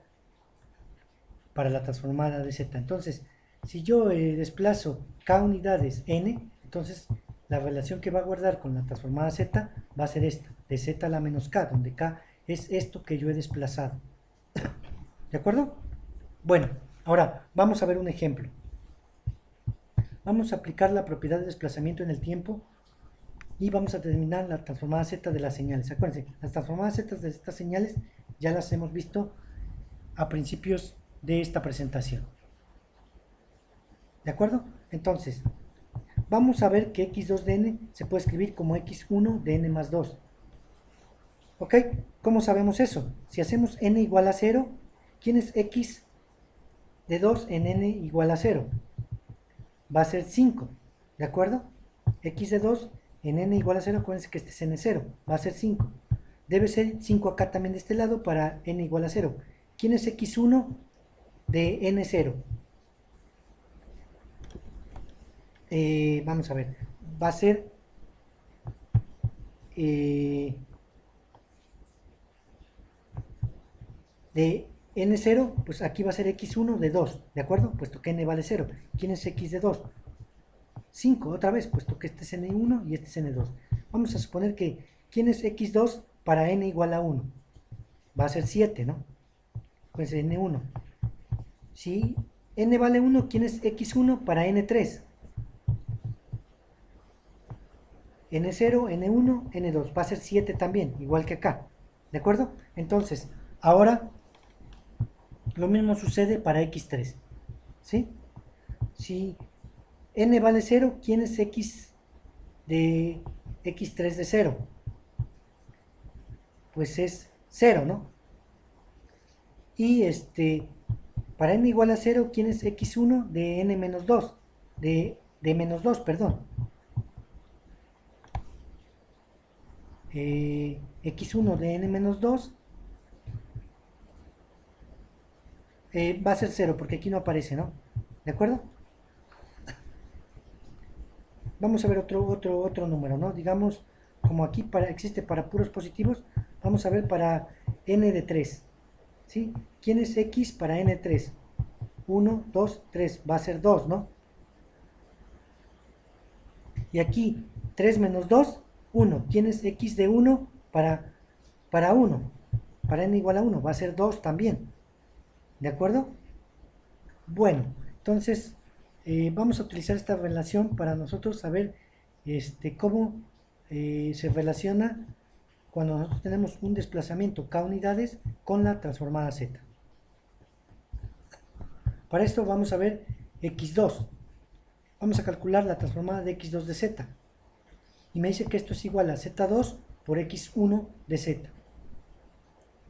para la transformada de z. Entonces, si yo desplazo k unidades n, entonces la relación que va a guardar con la transformada z va a ser esta, de z a la menos k, donde k es esto que yo he desplazado. ¿De acuerdo? Bueno, ahora vamos a ver un ejemplo. Vamos a aplicar la propiedad de desplazamiento en el tiempo y vamos a determinar la transformada z de las señales. Acuérdense, las transformadas z de estas señales ya las hemos visto a principios de esta presentación. ¿De acuerdo? Entonces, vamos a ver que x2 de n se puede escribir como x1 de n más 2. ¿Ok? ¿Cómo sabemos eso? Si hacemos n igual a 0, ¿quién es x de 2 en n igual a 0? Va a ser 5, ¿de acuerdo? X de 2 en n igual a 0, acuérdense que este es n0, va a ser 5. Debe ser 5 acá también de este lado para n igual a 0. ¿Quién es x1 de n0? Vamos a ver, va a ser de n0, pues aquí va a ser x1 de 2, ¿de acuerdo? Puesto que n vale 0. ¿Quién es x de 2? 5, otra vez, puesto que este es n1 y este es n2. Vamos a suponer que, ¿quién es x2 para n igual a 1? Va a ser 7, ¿no? Pues n1. Si n vale 1, ¿quién es x1 para n3? n0, n1, n2. Va a ser 7 también, igual que acá. ¿De acuerdo? Entonces, ahora lo mismo sucede para x3. ¿Sí? Si n vale 0, ¿quién es x de x3 de 0? Pues es 0, ¿no? Y para n igual a 0, ¿quién es x1 de n menos 2? De menos 2, perdón. X1 de n menos 2 va a ser 0 porque aquí no aparece, ¿no? ¿De acuerdo? Vamos a ver otro número, ¿no? Digamos, como aquí existe para puros positivos, vamos a ver para n de 3, ¿sí? ¿Quién es x para n de 3? 1, 2, 3, va a ser 2, ¿no? Y aquí 3 menos 2, 1. ¿Quién es x de 1 para 1? Para n igual a 1, va a ser 2 también. ¿De acuerdo? Bueno, entonces vamos a utilizar esta relación para nosotros saber cómo se relaciona cuando nosotros tenemos un desplazamiento k unidades con la transformada z. Para esto vamos a ver x2. Vamos a calcular la transformada de x2 de z. Y me dice que esto es igual a z2 por x1 de z.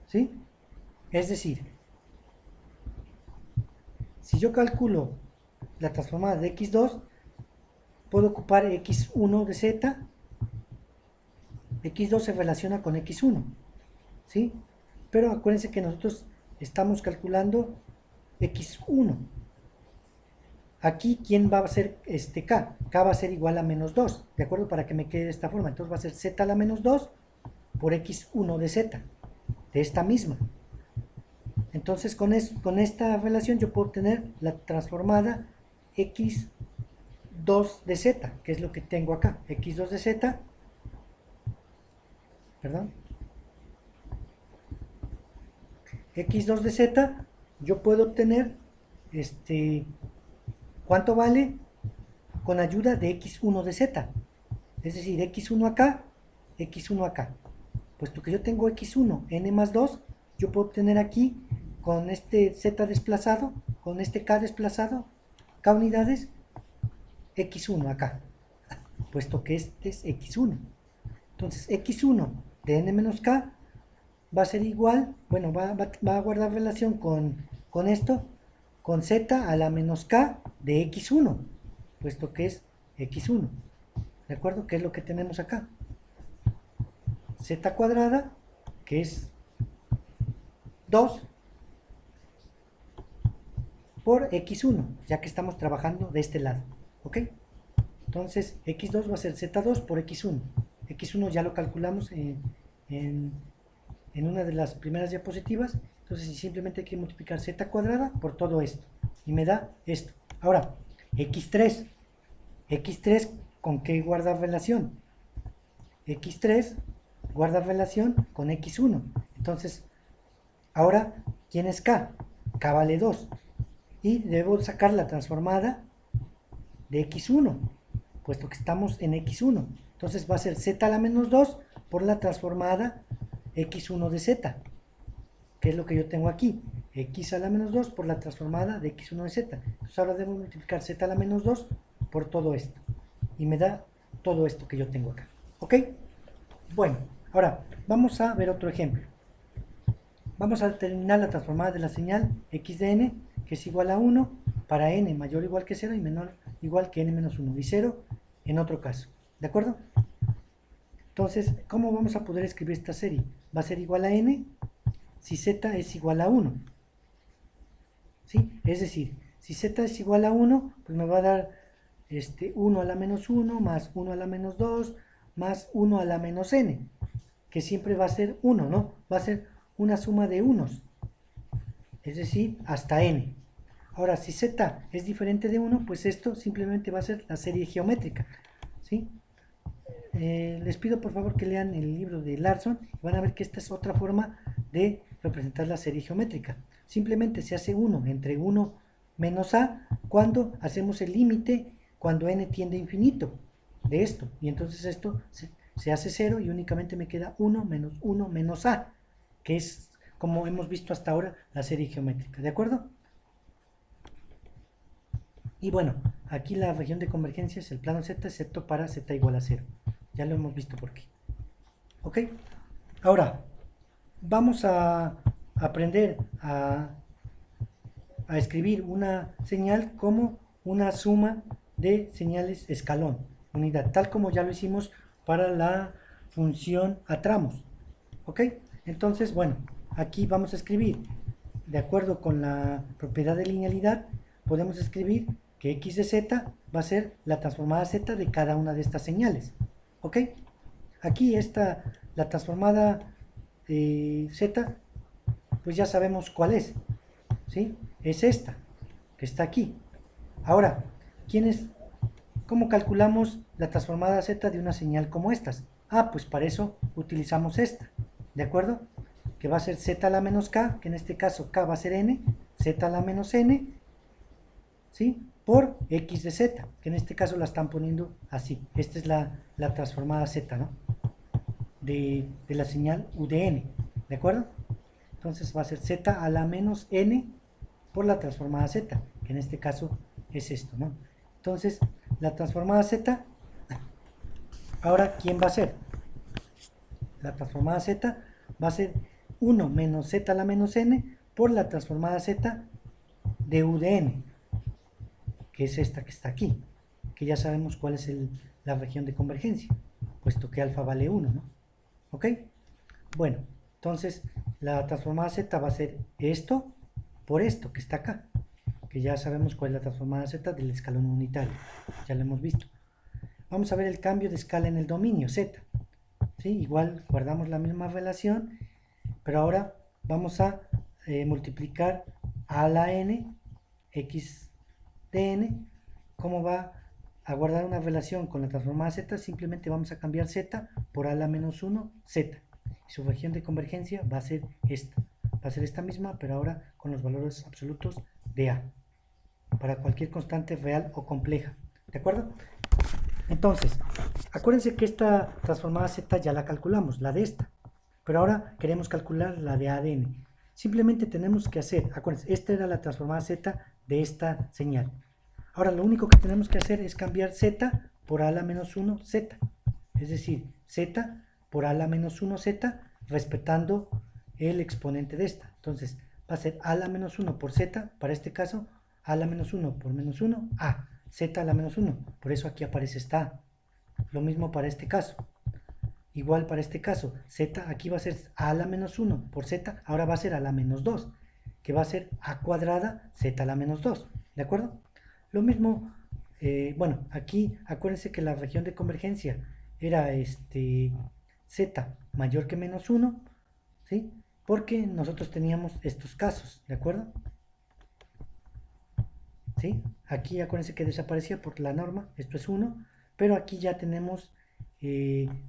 ¿Sí? Es decir, si yo calculo la transformada de x2, puedo ocupar x1 de z. X2 se relaciona con x1, ¿sí? Pero acuérdense que nosotros estamos calculando x1. Aquí, ¿quién va a ser k? K va a ser igual a menos 2, ¿de acuerdo? Para que me quede de esta forma. Entonces va a ser z a la menos 2 por x1 de z, de esta misma. Entonces con esta relación yo puedo obtener la transformada x2 de z, que es lo que tengo acá. x2 de z, perdón, x2 de z, yo puedo obtener ¿cuánto vale? Con ayuda de x1 de z, es decir, x1 acá, x1 acá. Puesto que yo tengo x1, n más 2, yo puedo obtener aquí, con este z desplazado, con este k desplazado, k unidades, x1 acá, puesto que este es x1. Entonces, x1 de n menos k va a ser igual, bueno, va a guardar relación con esto, con z a la menos k de x1, puesto que es x1, ¿de acuerdo? ¿Qué es lo que tenemos acá? Z cuadrada, que es 2 por x1, ya que estamos trabajando de este lado, ¿ok? Entonces, x2 va a ser z2 por x1. x1 ya lo calculamos en una de las primeras diapositivas. Entonces simplemente hay que multiplicar z cuadrada por todo esto y me da esto. Ahora, x3 ¿con qué guarda relación? x3 guarda relación con x1. Entonces, ahora, ¿quién es k? K vale 2 y debo sacar la transformada de x1, puesto que estamos en x1. Entonces va a ser z a la menos 2 por la transformada x1 de z, que es lo que yo tengo aquí, x a la menos 2 por la transformada de x1 de z. Entonces ahora debo multiplicar z a la menos 2 por todo esto, y me da todo esto que yo tengo acá, ¿ok? Bueno, ahora vamos a ver otro ejemplo. Vamos a determinar la transformada de la señal x de n, que es igual a 1 para n mayor o igual que 0 y menor o igual que n menos 1, y 0 en otro caso, ¿de acuerdo? Entonces, ¿cómo vamos a poder escribir esta serie? Va a ser igual a n si z es igual a 1, ¿sí? Es decir, si z es igual a 1, pues me va a dar 1 a la menos 1 más 1 a la menos 2 más 1 a la menos n, que siempre va a ser 1, ¿no? Va a ser una suma de unos, es decir, hasta n. Ahora, si z es diferente de 1, pues esto simplemente va a ser la serie geométrica, ¿sí? Les pido por favor que lean el libro de Larson y van a ver que esta es otra forma de representar la serie geométrica. Simplemente se hace 1 entre 1 menos a cuando hacemos el límite cuando n tiende a infinito de esto, y entonces esto se hace 0 y únicamente me queda 1 menos a, que es como hemos visto hasta ahora la serie geométrica, ¿de acuerdo? Y bueno, aquí la región de convergencia es el plano z excepto para z igual a 0. Ya lo hemos visto por aquí. ¿Ok? Ahora, vamos a aprender a escribir una señal como una suma de señales escalón, unidad, tal como ya lo hicimos para la función a tramos. ¿Ok? Entonces, bueno, aquí vamos a escribir, de acuerdo con la propiedad de linealidad, podemos escribir que x de z va a ser la transformada z de cada una de estas señales. ¿Ok? Aquí está la transformada z, pues ya sabemos cuál es. ¿Sí? Es esta, que está aquí. Ahora, ¿cómo calculamos la transformada z de una señal como estas? Ah, pues para eso utilizamos esta, ¿de acuerdo? Que va a ser z a la menos k, que en este caso k va a ser n, z a la menos n, ¿sí? Por x de z, que en este caso la están poniendo así. Esta es la transformada z, ¿no? De la señal u de n, ¿de acuerdo? Entonces va a ser z a la menos n por la transformada z, que en este caso es esto, ¿no? Entonces, la transformada z, ahora, ¿quién va a ser? La transformada z va a ser 1 menos z a la menos n por la transformada z de u de n, que es esta que está aquí, que ya sabemos cuál es la región de convergencia, puesto que alfa vale 1, ¿no? ¿Ok? Bueno, entonces la transformada z va a ser esto por esto que está acá, que ya sabemos cuál es la transformada z del escalón unitario, ya lo hemos visto. Vamos a ver el cambio de escala en el dominio z, ¿sí? Igual guardamos la misma relación, pero ahora vamos a multiplicar a la n, x de n. ¿Cómo va a guardar una relación con la transformada z? Simplemente vamos a cambiar z por a la menos 1, z. Y su región de convergencia va a ser esta. Va a ser esta misma, pero ahora con los valores absolutos de a, para cualquier constante real o compleja. ¿De acuerdo? Entonces, acuérdense que esta transformada z ya la calculamos, la de esta. Pero ahora queremos calcular la de a de n. Simplemente tenemos que hacer, acuérdense, esta era la transformada z de esta señal. Ahora lo único que tenemos que hacer es cambiar z por a la menos 1 z. Es decir, z por a la menos 1 z respetando el exponente de esta. Entonces va a ser a la menos 1 por z, para este caso, a la menos 1 por menos 1, a, z a la menos 1. Por eso aquí aparece esta a. Lo mismo para este caso. Igual para este caso, z aquí va a ser a la menos 1 por z, ahora va a ser a la menos 2, que va a ser a cuadrada z a la menos 2, ¿de acuerdo? Lo mismo, bueno, aquí acuérdense que la región de convergencia era z mayor que menos 1, ¿sí? Porque nosotros teníamos estos casos, ¿de acuerdo? ¿Sí? Aquí acuérdense que desaparecía por la norma, esto es 1, pero aquí ya tenemos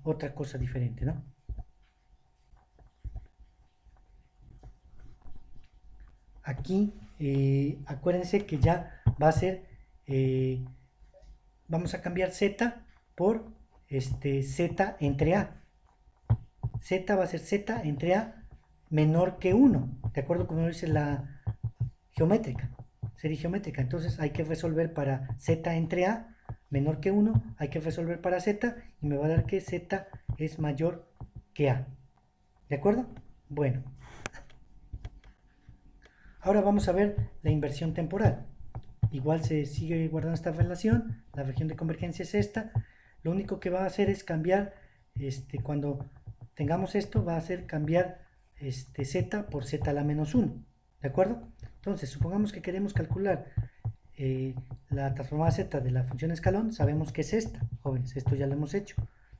otra cosa diferente, ¿no? Aquí acuérdense que ya va a ser, vamos a cambiar z por z entre a. Z va a ser z entre a menor que 1, de acuerdo con lo que dice la geométrica, serie geométrica. Entonces hay que resolver para z entre a menor que 1, hay que resolver para z y me va a dar que z es mayor que a. ¿De acuerdo? Bueno. Ahora vamos a ver la inversión temporal. Igual se sigue guardando esta relación, la región de convergencia es esta. Lo único que va a hacer es cambiar, cuando tengamos esto, va a hacer cambiar z por z a la menos 1. ¿De acuerdo? Entonces, supongamos que queremos calcular la transformada z de la función escalón, sabemos que es esta, jóvenes, esto ya lo hemos hecho,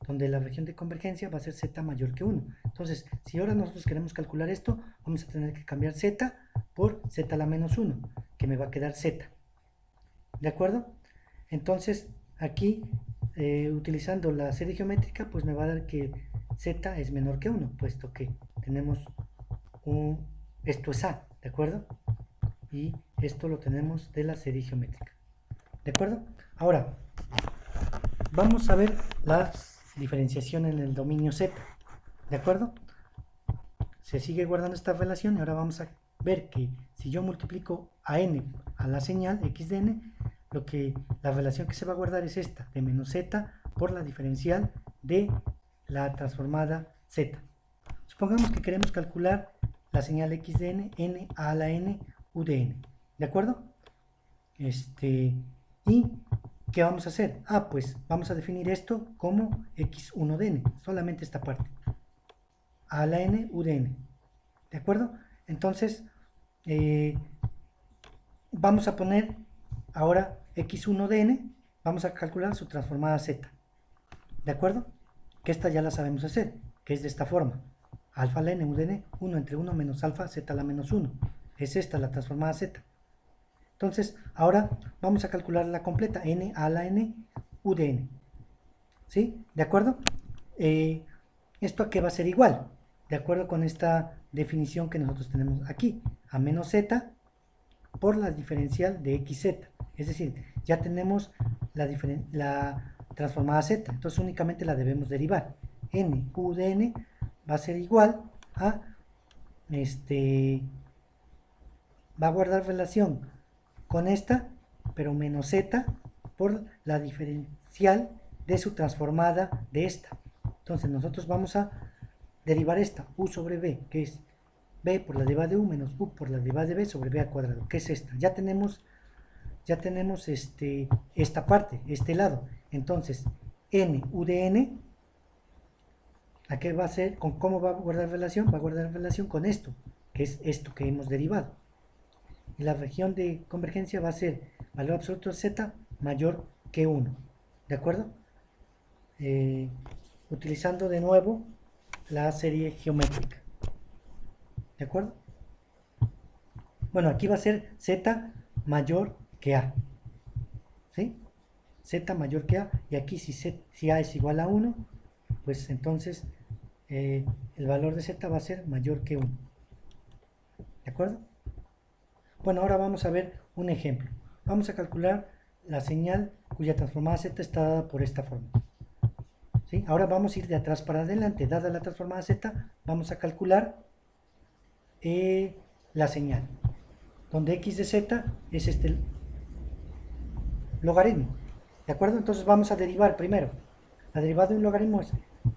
donde la región de convergencia va a ser z mayor que 1. Entonces, si ahora nosotros queremos calcular esto, vamos a tener que cambiar z por z a la menos 1, que me va a quedar z. ¿De acuerdo? Entonces, aquí, utilizando la serie geométrica, pues me va a dar que z es menor que 1, puesto que tenemos esto es a, ¿de acuerdo? Y esto lo tenemos de la serie geométrica. ¿De acuerdo? Ahora, vamos a ver la diferenciación en el dominio z. ¿De acuerdo? Se sigue guardando esta relación y ahora vamos a ver que si yo multiplico a n a la señal x de n, la relación que se va a guardar es esta, de menos z por la diferencial de la transformada z. Supongamos que queremos calcular la señal x de n, n a la n, u de n. ¿De acuerdo? ¿Y qué vamos a hacer? Pues vamos a definir esto como x1 de n, solamente esta parte. A la n, u de n. ¿De acuerdo? Entonces, vamos a poner ahora x1 de n, vamos a calcular su transformada z. ¿De acuerdo? Que esta ya la sabemos hacer, que es de esta forma. Alfa a la n, u de n, 1 entre 1 menos alfa, z a la menos 1. Es esta la transformada z. Entonces, ahora vamos a calcular la completa, n a la n, u de n. ¿Sí? ¿De acuerdo? ¿Esto a qué va a ser igual? De acuerdo con esta definición que nosotros tenemos aquí, a menos z por la diferencial de xz. Es decir, ya tenemos la transformada z, entonces únicamente la debemos derivar. N, u de n va a ser igual a, va a guardar relación con esta, pero menos z por la diferencial de su transformada de esta. Entonces nosotros vamos a derivar esta, u sobre b, que es b por la derivada de u menos u por la derivada de b sobre b al cuadrado, que es esta. Ya tenemos esta parte, este lado. Entonces, n, u de n, ¿a qué va a ser? ¿Cómo va a guardar relación? Va a guardar relación con esto, que es esto que hemos derivado. Y la región de convergencia va a ser valor absoluto de z mayor que 1. ¿De acuerdo? Utilizando de nuevo la serie geométrica. ¿De acuerdo? Bueno, aquí va a ser z mayor que a. ¿Sí? Z mayor que a. Y aquí si a es igual a 1, pues entonces el valor de z va a ser mayor que 1. ¿De acuerdo? Bueno, ahora vamos a ver un ejemplo. Vamos a calcular la señal cuya transformada z está dada por esta forma. ¿Sí? Ahora vamos a ir de atrás para adelante. Dada la transformada z, vamos a calcular la señal, donde x de z es este logaritmo. ¿De acuerdo? Entonces vamos a derivar primero. La derivada de un logaritmo es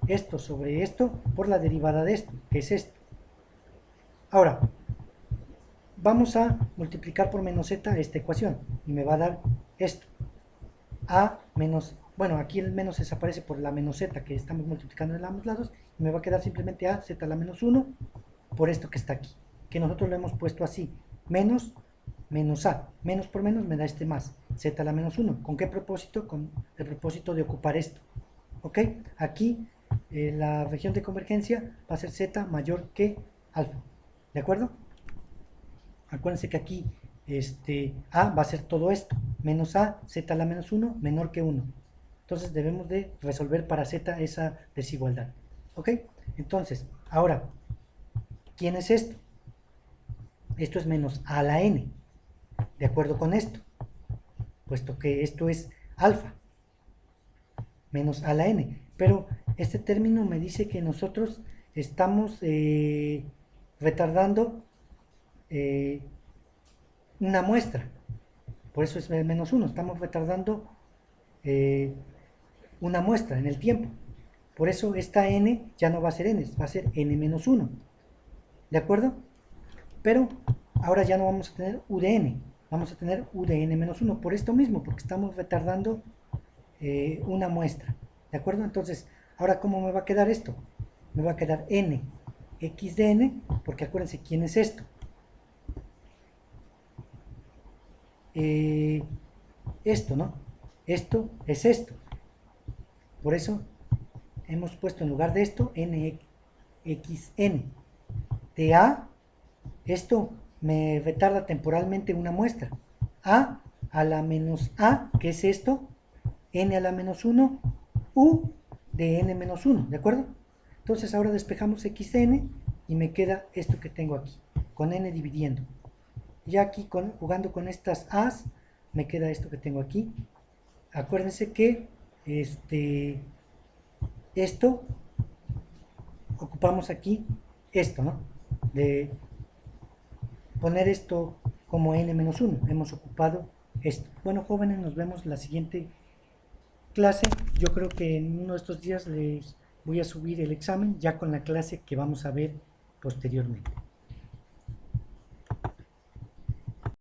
esto sobre esto por la derivada de esto, que es esto. Ahora, vamos a multiplicar por menos z esta ecuación y me va a dar esto. A menos, bueno, aquí el menos desaparece por la menos z que estamos multiplicando en ambos lados y me va a quedar simplemente a z a la menos 1 por esto que está aquí, que nosotros lo hemos puesto así, menos a, menos por menos me da este más, z a la menos 1. ¿Con qué propósito? Con el propósito de ocupar esto. ¿Ok? Aquí la región de convergencia va a ser z mayor que alfa. ¿De acuerdo? Acuérdense que aquí a va a ser todo esto, menos a, z a la menos 1, menor que 1. Entonces debemos de resolver para z esa desigualdad. ¿Ok? Entonces, ahora, ¿quién es esto? Esto es menos a la n, de acuerdo con esto, puesto que esto es alfa, menos a la n. Pero este término me dice que nosotros estamos retardando una muestra, por eso es menos 1, estamos retardando una muestra en el tiempo, por eso esta n ya no va a ser n, va a ser n menos 1, ¿de acuerdo? Pero ahora ya no vamos a tener u de n, vamos a tener u de n menos 1, por esto mismo, porque estamos retardando una muestra, ¿de acuerdo? Entonces, ahora ¿cómo me va a quedar esto? Me va a quedar n x de n, porque acuérdense, ¿quién es esto? Esto, ¿no? Esto es esto. Por eso hemos puesto en lugar de esto nxn. De a, esto me retarda temporalmente una muestra. A la menos a, que es esto, n a la menos 1, u de n menos 1, ¿de acuerdo? Entonces ahora despejamos xn y me queda esto que tengo aquí, con n dividiendo. Ya aquí jugando con estas a's, me queda esto que tengo aquí. Acuérdense que esto, ocupamos aquí esto, ¿no? De poner esto como n menos 1. Hemos ocupado esto. Bueno, jóvenes, nos vemos la siguiente clase. Yo creo que en uno de estos días les voy a subir el examen ya con la clase que vamos a ver posteriormente.